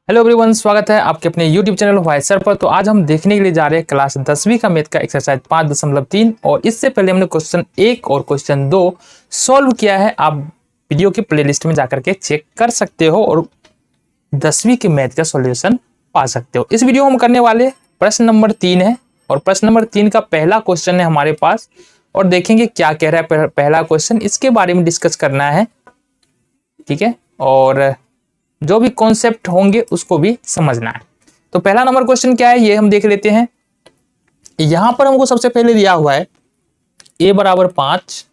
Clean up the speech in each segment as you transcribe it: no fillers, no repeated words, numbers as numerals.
Hello everyone, स्वागत है आपके अपने यूट्यूब चैनल वाई सर पर। तो आज हम देखने के लिए जा रहे हैं क्लास 10वीं का मैथ का एक्सरसाइज 5.3 और इससे पहले हमने क्वेश्चन 1 और क्वेश्चन 2 सॉल्व किया है। आप वीडियो के प्लेलिस्ट में जाकर के चेक कर सकते हो और 10वीं के मैथ का सॉल्यूशन पा सकते हो। इस वीडियो में हम करने वाले प्रश्न नंबर 3 है और प्रश्न नंबर 3 का पहला क्वेश्चन है हमारे पास और देखेंगे क्या कह रहा है पहला क्वेश्चन, इसके बारे में डिस्कस करना है। ठीक है, और जो भी कॉन्सेप्ट होंगे उसको भी समझना है। तो पहला नंबर क्वेश्चन क्या है ये हम देख लेते हैं। यहां पर हमको सबसे पहले दिया हुआ है a बराबर 5,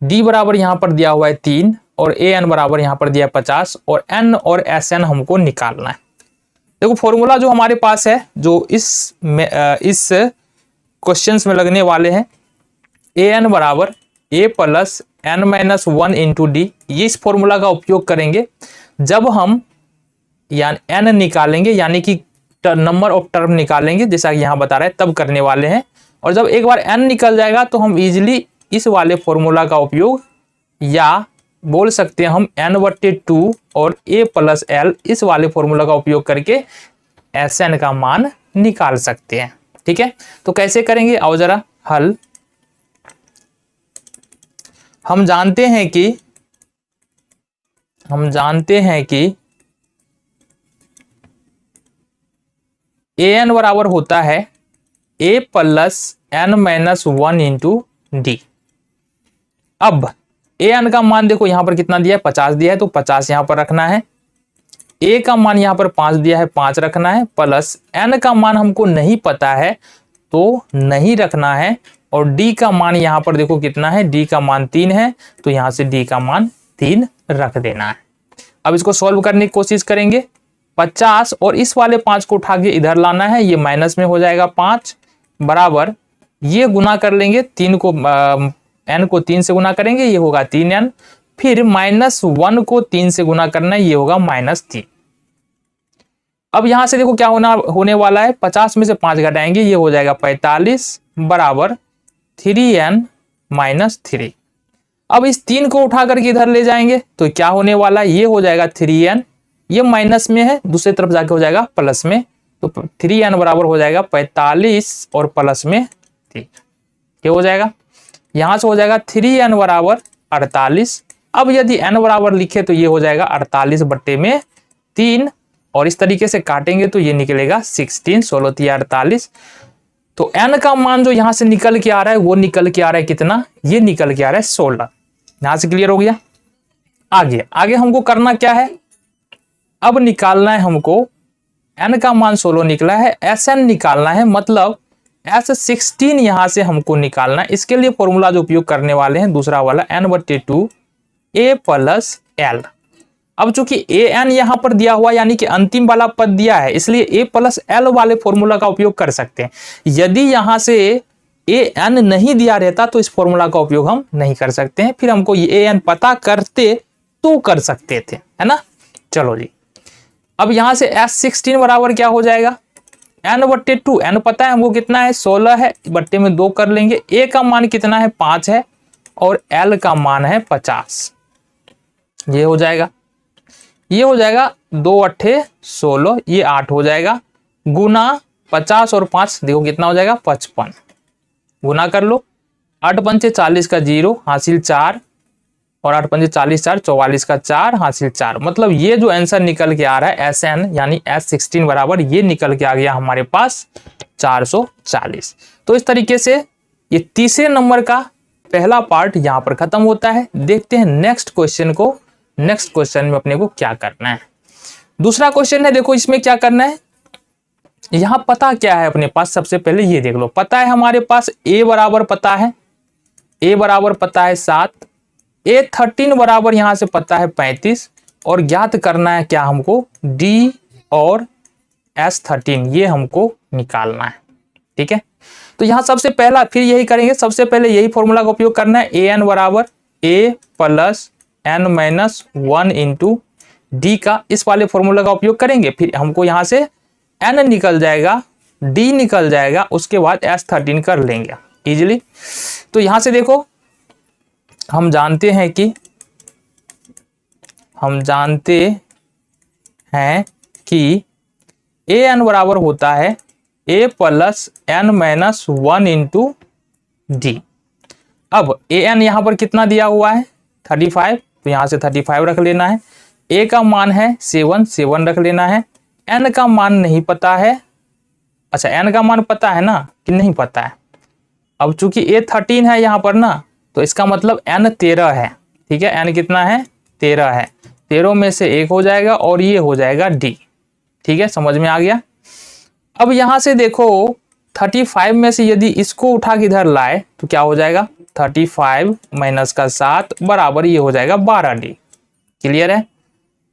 d बराबर यहां पर दिया हुआ है 3 और an बराबर यहां पर दिया 50 और n और sn हमको निकालना है। देखो फॉर्मूला जो हमारे पास है, जो इस क्वेश्चंस में लगने वाले हैं, an बराबर a plus n minus 1 into D. ये इस फॉर्मूला का उपयोग करेंगे जब हम n निकालेंगे, यानी कि नंबर ऑफ टर्म निकालेंगे, जैसा कि यहाँ बता रहा है तब करने वाले हैं। और जब एक बार n निकल जाएगा तो हम इजीली इस वाले फॉर्मूला का उपयोग, या बोल सकते हैं हम n/2 और a प्लस l इस वाले फॉर्मूला का उपयोग करके Sn का मान निकाल सकते हैं। ठीक है, तो कैसे करेंगे आओ जरा हल। हम जानते हैं कि an बराबर होता है a plus n minus 1 into d. अब an का मान देखो यहां पर कितना दिया है, 50 दिया है, तो 50 यहां पर रखना है। a का मान यहां पर 5 दिया है, 5 रखना है, प्लस n का मान हमको नहीं पता है तो नहीं रखना है। और d का मान यहां पर देखो कितना है, d का मान 3 है, तो यहां से d का मान 3 रख देना है। अब इसको सॉल्व करने की कोशिश करेंगे। 50 और इस वाले 5 को उठा के इधर लाना है, ये माइनस में हो जाएगा 5 बराबर, ये गुना कर लेंगे 3 को, n को 3 से गुना करेंगे, ये होगा 3n, फिर -1 को 3 से गुना करना है, ये होगा -3। अब यहां से देखो क्या होने वाला है, 50 में से 5 घटाएंगे, ये हो जाएगा 45 बराबर 3n माइनस 3। अब इस 3 को उठा करके इधर ले जाएंगे तो क्या होने वाला है, ये हो जाएगा 3n, ये माइनस में है, दूसरी तरफ जाके हो जाएगा प्लस में, तो 3n बराबर हो जाएगा 45 और प्लस में 3, क्या हो जाएगा, यहां से हो जाएगा 3n बराबर 48। अब यदि n बराबर लिखे तो ये हो जाएगा 48/3 और इस तरीके से काटेंगे तो ये निकलेगा 16, 16 48। तो n का मान जो यहां से निकल के आ रहा है वो निकल के आ रहा है कितना, ये निकल के आ रहा है 16। यहां से क्लियर हो गया। आगे हमको करना क्या है, अब निकालना है हमको, n का मान 16 निकला है, Sn निकालना है, मतलब S16 यहां से हमको निकालना है। इसके लिए फॉर्मूला जो उपयोग करने वाले हैं दूसरा वाला n/2 a प्लस l। अब चूंकि an यहां पर दिया हुआ यानी कि अंतिम वाला पद दिया है, इसलिए a प्लस l वाले फॉर्मूला का उपयोग कर सकते हैं। यदि यहां से an नहीं दिया रहता तो इस फॉर्मूला का उपयोग हम नहीं कर सकते हैं, फिर हमको ये an पता करते तो कर सकते थे, है ना। चलो जी, अब यहां से S16 बराबर क्या हो जाएगा, n/2, n पता है हमको कितना है 16 है, बट्टे में 2 कर लेंगे, a का मान कितना है 5 है और l का मान है 50। ये हो जाएगा 2 8 16, ये 8 हो जाएगा, गुना 50 और 5 देखो कितना हो जाएगा 55, गुना कर लो, 8 पंचे 40 का 0 हासिल 4 और 8 पंचे 40 4 44 का 4 हासिल 4। मतलब ये जो आंसर निकल के आ रहा है Sn यानी S16 बराबर ये निकल के आ गया हमारे पास 440। तो इस तरीके से ये तीसरे नंबर का पहला पार्ट यहाँ पर खत्म होता है। देखते हैं नेक्स्ट क्वेश्चन को। नेक्स्ट क्वेश्चन में अपने को क्या करना है। दूसरा क्वेश्चन है, देखो इसमें क्या करना है, यहाँ पता क्या है अपने पास, सबसे पहले ये देख लो। पता है हमारे पास a बराबर पता है, a बराबर पता है 7, a13 बराबर यहां से पता है 35 और ज्ञात करना है क्या हमको, d और s13 ये हमको निकालना है। ठीक है, तो यहां सबसे पहला फिर यही करेंगे, सबसे पहले यही फॉर्मूला का उपयोग करना है, an बराबर a plus n minus 1 into D का, इस वाले फॉर्मूला का उपयोग करेंगे। फिर हमको यहां से n निकल जाएगा, d निकल जाएगा, उसके बाद s13 कर लेंगे इजीली। तो यहां से देखो हम जानते हैं कि ए एन बराबर होता है a plus n minus 1 into d. अब ए एन यहाँ पर कितना दिया हुआ है 35, तो यहाँ से 35 रख लेना है। ए का मान है 7 रख लेना है। एन का मान नहीं पता है, अच्छा एन का मान पता है ना कि नहीं पता है। अब चूंकि ए 13 है यहाँ पर ना, तो इसका मतलब एन 13 है। ठीक है, एन कितना है 13 है, 13 में से 1 हो जाएगा और ये हो जाएगा डी। ठीक है, समझ में आ गया। अब यहाँ से देखो 35 में से यदि इसको उठा के इधर लाए तो क्या हो जाएगा 35 माइनस का 7 बराबर ये हो जाएगा 12 डी। क्लियर है,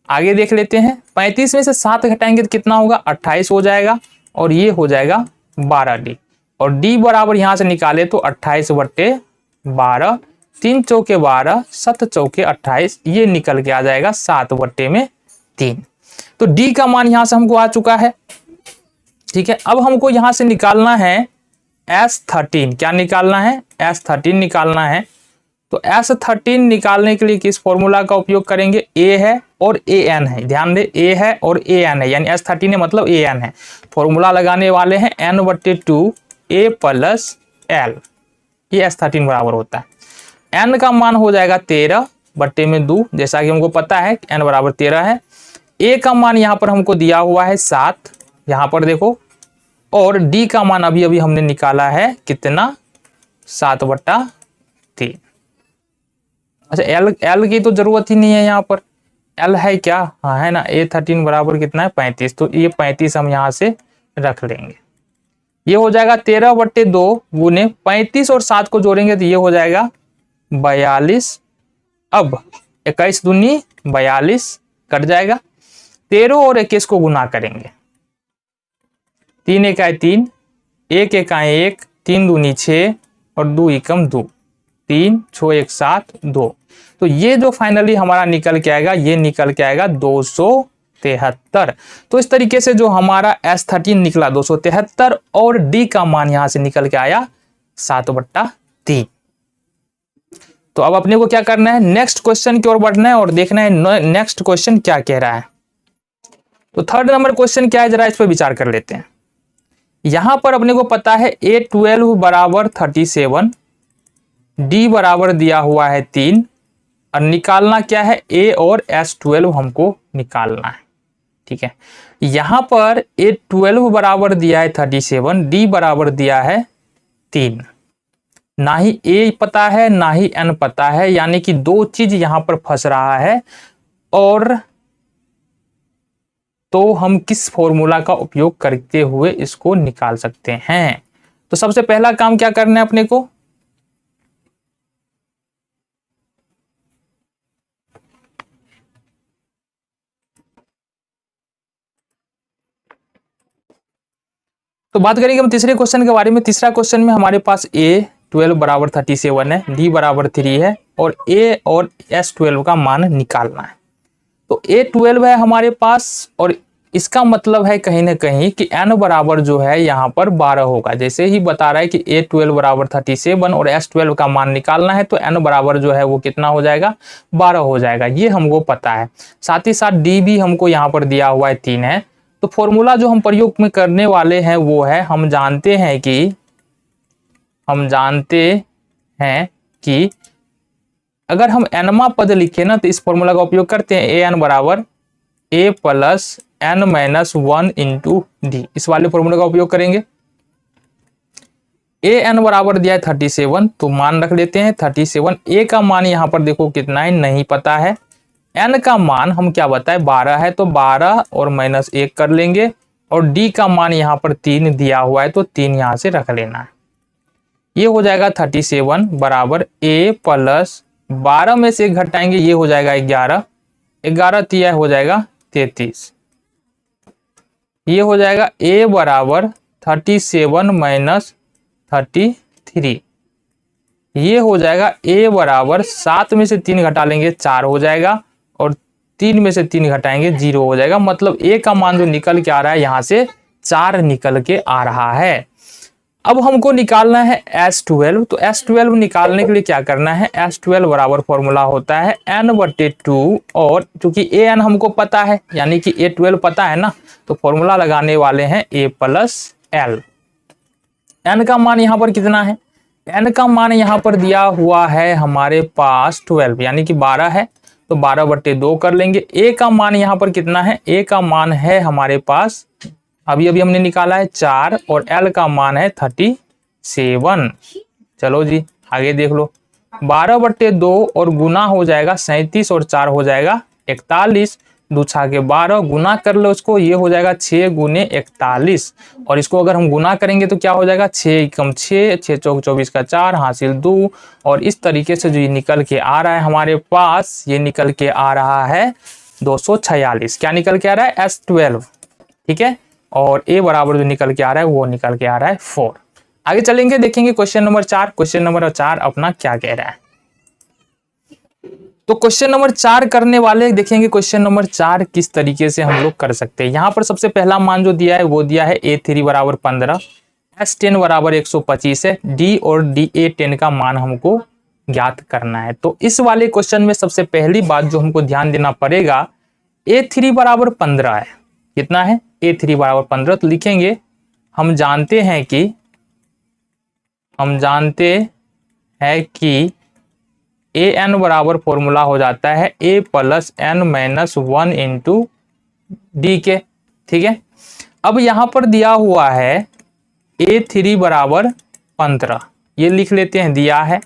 आगे देख लेते हैं। 35 में से 7 घटाएंगे तो कितना होगा 28 हो जाएगा और ये हो जाएगा 12 डी। और डी बराबर यहाँ से निकाले तो 28/12, 3 चौके 12, 7 चौके 28, ये निकल के आ जाएगा 7/3। तो डी का मान यहाँ से हमको आ चुका है। ठीक है, अब हमको यहाँ से निकालना है S13। क्या निकालना है S13 निकालना है। तो S13 निकालने के लिए किस फॉर्मूला का उपयोग करेंगे, ए है और ए एन है। ध्यान दे, ए है और ए एन है, यानी S13 है मतलब ए एन है। फॉर्मूला लगाने वाले हैं n/2 a प्लस एल, ये S13 बराबर होता है। n का मान हो जाएगा 13/2, जैसा कि हमको पता है n बराबर 13 है। a का मान यहाँ पर हमको दिया हुआ है 7, यहाँ पर देखो। और d का मान अभी अभी हमने निकाला है कितना 7/3। अच्छा l की तो जरूरत ही नहीं है यहाँ पर, l है क्या, हाँ है ना। A13 बराबर कितना है 35, तो ये 35 हम यहाँ से रख लेंगे। ये हो जाएगा 13/2 गुने 35 और 7 को जोड़ेंगे तो ये हो जाएगा 42। अब 21 दूनी 42 कट जाएगा। 13 और 21 को गुना करेंगे, 3 एकाई 3, 1 एकाई 1, 3 दूनी 6 और 2 एकम 2, 3 6 1 7 2। तो ये जो फाइनली हमारा निकल के आएगा, ये निकल के आएगा 273। तो इस तरीके से जो हमारा S13 निकला 273 और D का मान यहां से निकल के आया 7/3। तो अब अपने को क्या करना है, नेक्स्ट क्वेश्चन की ओर बढ़ना है और देखना है नेक्स्ट क्वेश्चन क्या कह रहा है। तो थर्ड नंबर क्वेश्चन क्या है, जरा इस पर विचार कर लेते हैं। यहां पर अपने को पता है A12 बराबर 37, D बराबर दिया हुआ है 3 और निकालना क्या है A और S12 हमको निकालना है। ठीक है, यहां पर A12 बराबर दिया है 37, D बराबर दिया है 3। ना ही A पता है ना ही N पता है, यानी कि दो चीज यहां पर फंस रहा है। और तो हम किस फॉर्मूला का उपयोग करते हुए इसको निकाल सकते हैं। तो सबसे पहला काम क्या करना है अपने को, तो बात करेंगे हम तीसरे क्वेश्चन के बारे में। तीसरा क्वेश्चन में हमारे पास A12 बराबर 37 है, D बराबर 3 है और A और S12 का मान निकालना है। तो A12 है हमारे पास और इसका मतलब है कहीं ना कहीं कि N बराबर जो है यहाँ पर 12 होगा। जैसे ही बता रहा है कि A12 बराबर 37 और S12 का मान निकालना है, तो N बराबर जो है वो कितना हो जाएगा 12 हो जाएगा, ये हमको पता है। साथ ही साथ D भी हमको यहाँ पर दिया हुआ है 3 है। तो फॉर्मूला जो हम प्रयोग में करने वाले हैं वो है, हम जानते हैं कि अगर हम nवा पद लिखे ना तो इस फॉर्मूला का उपयोग करते हैं। an बराबर a plus n minus 1 into D, इस वाले फॉर्मूले का उपयोग करेंगे। an बराबर दिया है 37, तो मान रख लेते हैं 37। a का मान यहाँ पर देखो कितना है नहीं पता है। n का मान हम क्या बताए 12 है, तो 12 और माइनस 1 कर लेंगे। और d का मान यहाँ पर 3 दिया हुआ है, तो 3 यहाँ से रख लेना है। ये हो जाएगा 37 बराबर a प्लस 12 में से 1 घटाएंगे, ये हो जाएगा 11, 11 तिया हो जाएगा 33। ये हो जाएगा a बराबर 37 माइनस 33। ये हो जाएगा a बराबर 7 में से 3 घटा लेंगे 4 हो जाएगा और 3 में से 3 घटाएंगे 0 हो जाएगा। मतलब a का मान जो निकल के आ रहा है यहाँ से 4 निकल के आ रहा है। अब हमको निकालना है S12। तो S12 निकालने के लिए क्या करना है, S12 बराबर फॉर्मूला होता है n/2, और चूंकि an हमको पता है यानी कि A12 पता है ना, तो फॉर्मूला लगाने वाले हैं A + L। n का मान यहाँ पर कितना है, n का मान यहाँ पर दिया हुआ है हमारे पास 12 यानी कि 12 है, तो 12/2 कर लेंगे। a का मान यहाँ पर कितना है, a का मान है हमारे पास अभी अभी हमने निकाला है 4, और L का मान है 37। चलो जी आगे देख लो, 12/2 और गुना हो जाएगा 37 और 4 हो जाएगा 41, 2 छा के 12, गुना कर लो उसको, ये हो जाएगा 6 गुने 41, और इसको अगर हम गुना करेंगे तो क्या हो जाएगा 6 एकम 6, 6 चौक 24 का 4 हासिल 2, और इस तरीके से जो ये निकल के आ रहा है हमारे पास, ये निकल के आ रहा है 246। क्या निकल के आ रहा है, S12, ठीक है। और a बराबर जो निकल के आ रहा है वो निकल के आ रहा है 4। आगे चलेंगे, देखेंगे क्वेश्चन नंबर 4। क्वेश्चन नंबर 4 अपना क्या कह रहा है, तो क्वेश्चन नंबर 4 करने वाले देखेंगे क्वेश्चन नंबर 4 किस तरीके से हम लोग कर सकते हैं। यहाँ पर सबसे पहला मान जो दिया है वो दिया है A3 बराबर 15, S10 बराबर 125 है, D और DA10 का मान हमको ज्ञात करना है। तो इस वाले क्वेश्चन में सबसे पहली बात जो हमको ध्यान देना पड़ेगा, A3 बराबर 15 है, कितना है, A3 बराबर 15, तो लिखेंगे हम जानते हैं कि an बराबर फॉर्मूला हो जाता है a + n-1 इंटू डी के, ठीक है। अब यहां पर दिया हुआ है A3 बराबर 15, ये लिख लेते हैं, दिया है।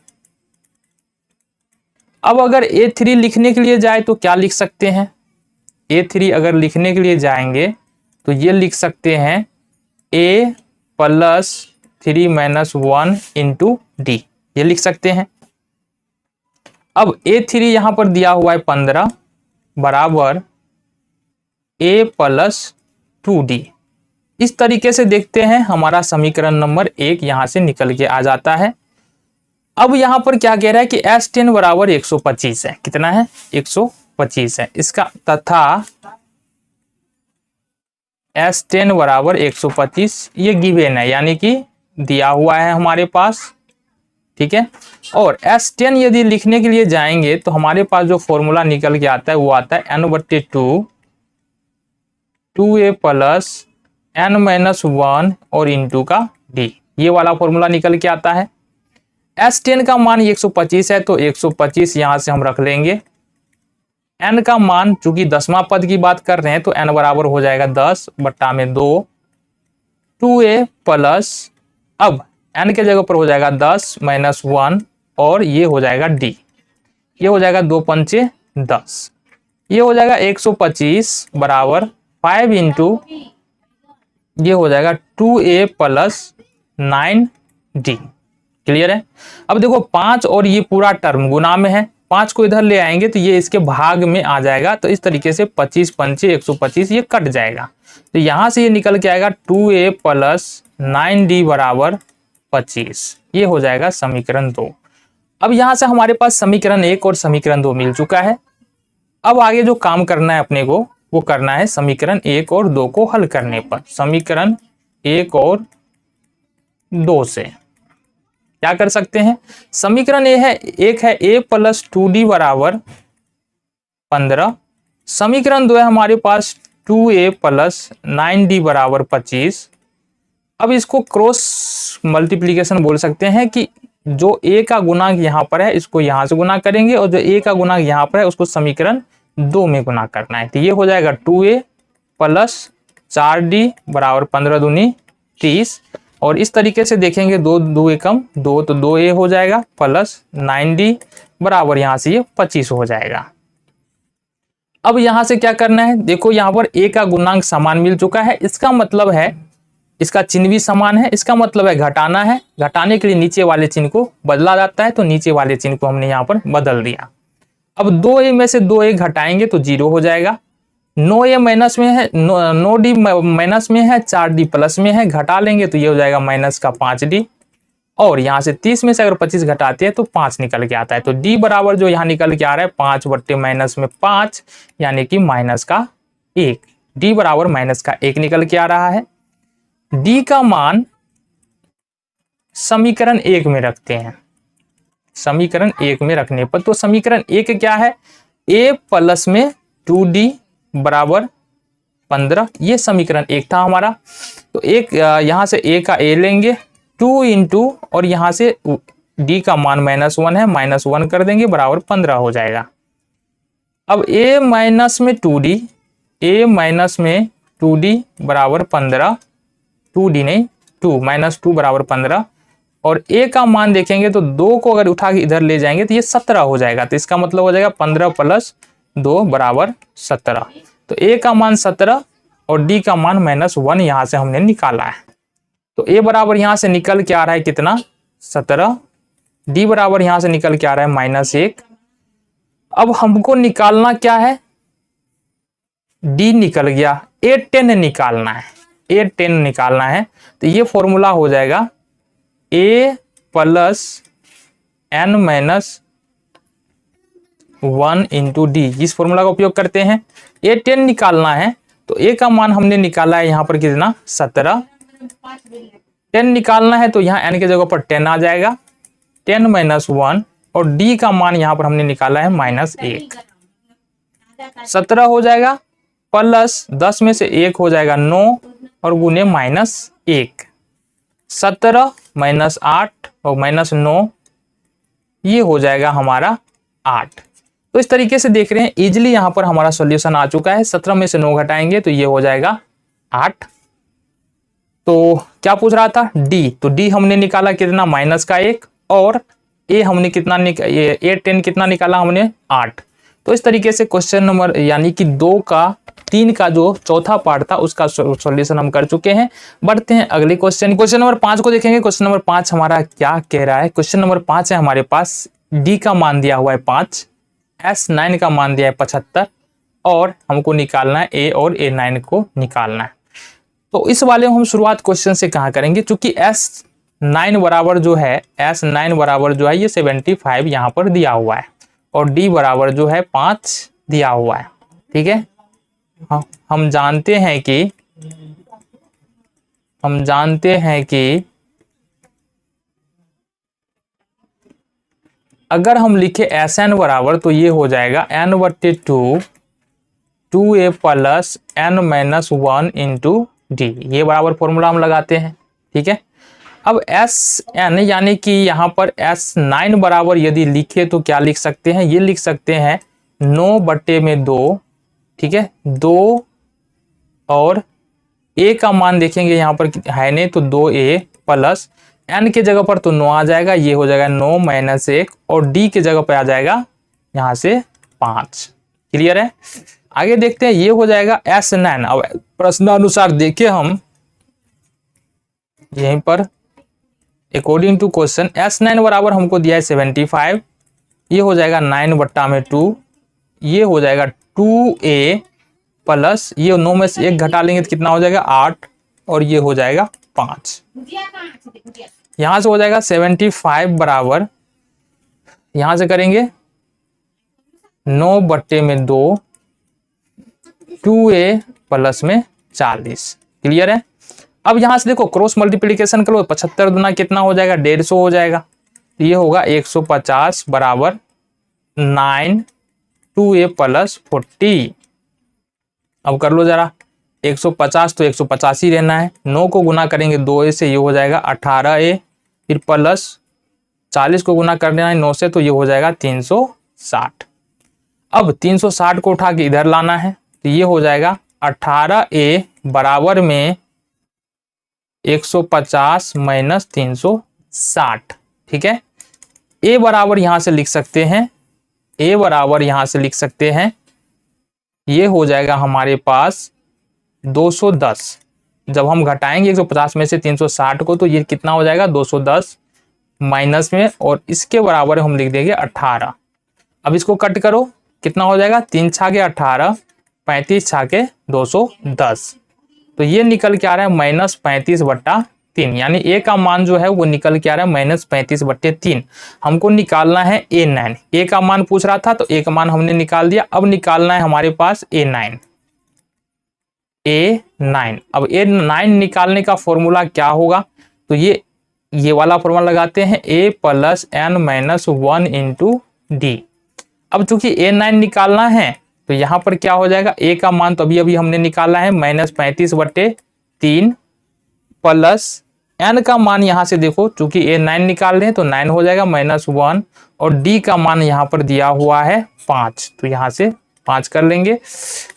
अब अगर A3 लिखने के लिए जाए तो क्या लिख सकते हैं, A3 अगर लिखने के लिए जाएंगे तो ये लिख सकते हैं a + 3-1 इंटू डी, ये लिख सकते हैं। अब A3 यहां पर दिया हुआ है 15 बराबर a + 2d। इस तरीके से देखते हैं हमारा समीकरण नंबर 1 यहां से निकल के आ जाता है। अब यहां पर क्या कह रहा है कि S10 बराबर 125 है, कितना है, 125 है इसका, तथा S10 बराबर 125 ये गिवन है यानी कि दिया हुआ है हमारे पास, ठीक है। और S10 यदि लिखने के लिए जाएंगे तो हमारे पास जो फॉर्मूला निकल के आता है वो आता है n/2 2a + n-1 और इंटू का d, ये वाला फॉर्मूला निकल के आता है। S10 का मान 125 है तो 125 यहां से हम रख लेंगे। n का मान चूंकि 10वां पद की बात कर रहे हैं तो n बराबर हो जाएगा 10/2 2a प्लस, अब n के जगह पर हो जाएगा 10-1 और ये हो जाएगा d, ये हो जाएगा 2 पंचे 10, ये हो जाएगा 125 बराबर 5 इंटू, ये हो जाएगा 2a + 9d। क्लियर है। अब देखो 5 और ये पूरा टर्म गुना में है, 5 को इधर ले आएंगे तो ये इसके भाग में आ जाएगा, तो इस तरीके से 25 पंचे 125 ये कट जाएगा, तो यहां से ये निकल के आएगा 2a + 9d बराबर 25, ये हो जाएगा समीकरण 2। अब यहां से हमारे पास समीकरण 1 और समीकरण 2 मिल चुका है। अब आगे जो काम करना है अपने को वो करना है समीकरण 1 और 2 को हल करने पर। समीकरण 1 और 2 से क्या कर सकते हैं, समीकरण एक है a + 2d बराबर 15, समीकरण 2 है हमारे पास 2a + 9d बराबर 25। अब इसको क्रॉस मल्टीप्लीकेशन बोल सकते हैं कि जो a का गुणांक यहाँ पर है इसको यहाँ से गुना करेंगे और जो a का गुणांक यहाँ पर है उसको समीकरण 2 में गुना करना है, तो ये हो जाएगा 2a + 4d बराबर 15 दूनी 30, और इस तरीके से देखेंगे 2 2 एकम 2 तो 2a हो जाएगा प्लस 9d बराबर यहाँ से ये 25 हो जाएगा। अब यहाँ से क्या करना है, देखो यहाँ पर a का गुणांक समान मिल चुका है, इसका मतलब है इसका चिन्ह भी समान है, इसका मतलब है घटाना है, घटाने के लिए नीचे वाले चिन्ह को बदला जाता है, तो नीचे वाले चिन्ह को हमने यहाँ पर बदल दिया। अब 2a में से 2a घटाएंगे तो 0 हो जाएगा, 9a माइनस में है, 9d माइनस में है, 4d प्लस में है, घटा लेंगे तो ये हो जाएगा माइनस का 5d, और यहाँ से 30 में से अगर 25 घटाते हैं तो 5 निकल के आता है, तो d बराबर जो यहाँ निकल के आ रहा है 5/-5 यानी कि -1, d बराबर -1 निकल के आ रहा है। d का मान समीकरण 1 में रखते हैं। समीकरण 1 में रखने पर तो समीकरण 1 क्या है, a प्लस में 2d बराबर 15, ये समीकरण 1 था हमारा। तो एक यहां से a का a लेंगे 2 इंटू और यहां से d का मान -1 है, -1 कर देंगे बराबर 15 हो जाएगा। अब a माइनस में 2d, a माइनस में 2d बराबर 15, 2d नहीं 2 -2 बराबर 15, और a का मान देखेंगे तो 2 को अगर उठा के इधर ले जाएंगे तो ये 17 हो जाएगा। तो इसका मतलब हो जाएगा 15 प्लस 2 बराबर 17। तो a का मान 17 और d का मान -1 यहां से हमने निकाला है। तो a बराबर यहां से निकल के आ रहा है कितना, 17, d बराबर यहां से निकल के आ रहा है -1। अब हमको निकालना क्या है, d निकल गया, a10 निकालना है, a10 निकालना है। तो ये फॉर्मूला हो जाएगा a plus n minus 1 into D, इस फॉर्मूला का उपयोग करते हैं। a10 निकालना है तो a का मान हमने निकाला है यहाँ पर कितना, 17। 10 निकालना है तो यहाँ n के जगह पर 10 आ जाएगा, 10 माइनस 1, और d का मान यहाँ पर हमने निकाला है -1। 17 हो जाएगा प्लस 10 में से 1 हो जाएगा 9 और गुने -1, 17 माइनस 8 और -9, ये हो जाएगा हमारा 8। तो इस तरीके से देख रहे हैं इजिली यहाँ पर हमारा सॉल्यूशन आ चुका है। 17 में से 9 घटाएंगे तो ये हो जाएगा 8। तो क्या पूछ रहा था, d, तो d हमने निकाला कितना, -1, और a हमने कितना a10 कितना निकाला हमने, 8। तो इस तरीके से क्वेश्चन नंबर यानी कि 3 का जो चौथा पार्ट था उसका सॉल्यूशन हम कर चुके हैं। बढ़ते हैं अगले क्वेश्चन नंबर 5 को देखेंगे। क्वेश्चन नंबर 5 हमारा क्या कह रहा है, क्वेश्चन नंबर 5 है हमारे पास, d का मान दिया हुआ है 5, S9 का मान दिया है 75, और हमको निकालना है a और a9 को निकालना है। तो इस वाले हम शुरुआत क्वेश्चन से कहाँ करेंगे, चूंकि S9 बराबर जो है ये 75 यहाँ पर दिया हुआ है, और d बराबर जो है 5 दिया हुआ है। ठीक है, हम जानते हैं कि अगर हम लिखे Sn बराबर तो ये हो जाएगा n/2 2a plus n minus 1 into D, ये बराबर फॉर्मूला हम लगाते हैं। ठीक है, अब Sn यानी कि यहाँ पर S9 बराबर यदि लिखे तो क्या लिख सकते हैं, ये लिख सकते हैं 9/2, ठीक है, 2, और a का मान देखेंगे यहाँ पर है नहीं तो 2a प्लस n के जगह पर तो 9 आ जाएगा, ये हो जाएगा 9 माइनस 1, और d के जगह पर आ जाएगा यहाँ से 5। क्लियर है, आगे देखते हैं, ये हो जाएगा S9। अब प्रश्नानुसार देखें हम यहीं पर अकॉर्डिंग टू क्वेश्चन, S9 बराबर हमको दिया है 75, ये हो जाएगा 9/2, ये हो जाएगा 2a प्लस ये 9 में से 1 घटा लेंगे तो कितना हो जाएगा 8, और ये हो जाएगा 5। यहां से हो जाएगा 75 बराबर, यहां से करेंगे 9/2, 2a प्लस में 40। क्लियर है, अब यहां से देखो क्रॉस मल्टीप्लीकेशन करो, 75 दूना कितना हो जाएगा 150 हो जाएगा, तो ये होगा 150 बराबर 9 2a प्लस 40। अब कर लो जरा, 150 तो 150 ही रहना है, 9 को गुना करेंगे 2a से, ये हो जाएगा 18a, फिर प्लस 40 को गुना करना है 9 से, तो ये हो जाएगा 360। अब 360 को उठा के इधर लाना है, तो ये हो जाएगा 18a बराबर में 150 माइनस 360। ठीक है, a बराबर यहां से लिख सकते हैं, a बराबर यहां से लिख सकते हैं, ये हो जाएगा हमारे पास 210। जब हम घटाएंगे 150 में से 360 को तो ये कितना हो जाएगा 210 माइनस में, और इसके बराबर हम लिख देंगे 18। अब इसको कट करो, कितना हो जाएगा 3 छाके 18, 35 छाके 210, तो ये निकल के आ रहा है -35/3, यानी a का मान जो है वो निकल के आ रहा है -35/3। हमको निकालना है a9, a का मान पूछ रहा था तो a का मान हमने निकाल दिया। अब निकालना है हमारे पास a9। अब a9 निकालने का फॉर्मूला क्या होगा, तो ये ये वाला फॉर्मूला लगाते हैं a plus n minus 1 into d. अब चूंकि a9 निकालना है तो यहाँ पर क्या हो जाएगा, a का मान तो अभी अभी हमने निकाला है -35/3 प्लस n का मान यहाँ से देखो चूंकि a9 निकाल रहे हैं तो 9 हो जाएगा -1 और d का मान यहाँ पर दिया हुआ है 5, तो यहाँ से 5 कर लेंगे।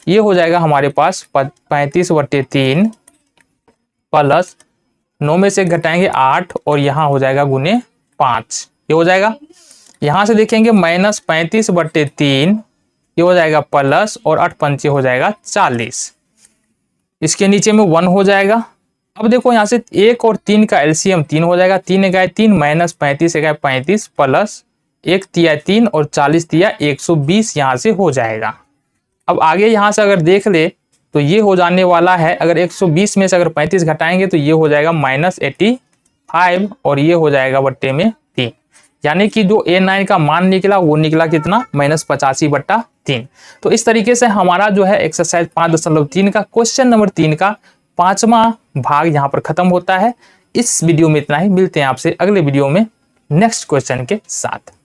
ये हो जाएगा हमारे पास 35/3 प्लस 9 में से घटाएंगे 8 और यहाँ हो जाएगा गुने 5, ये हो जाएगा। यहाँ से देखेंगे -35/3 ये हो जाएगा प्लस और 8 पंचे हो जाएगा 40, इसके नीचे में 1 हो जाएगा। अब देखो यहाँ से 1 और 3 का एलसीएम 3 हो जाएगा, 3 एकाई 3 माइनस 35 एकाई 35 प्लस 1 तिया 3 और 40 तिया 120 यहाँ से हो जाएगा। अब आगे यहाँ से अगर देख ले तो ये हो जाने वाला है, अगर 120 में से अगर 35 घटाएंगे तो ये हो जाएगा -85 और ये हो जाएगा बट्टे में 3, यानी कि जो a9 का मान निकला वो निकला कितना -85/3। तो इस तरीके से हमारा जो है एक्सरसाइज 5.3 का क्वेश्चन नंबर 3 का 5वां भाग यहाँ पर खत्म होता है। इस वीडियो में इतना ही, मिलते हैं आपसे अगले वीडियो में नेक्स्ट क्वेश्चन के साथ।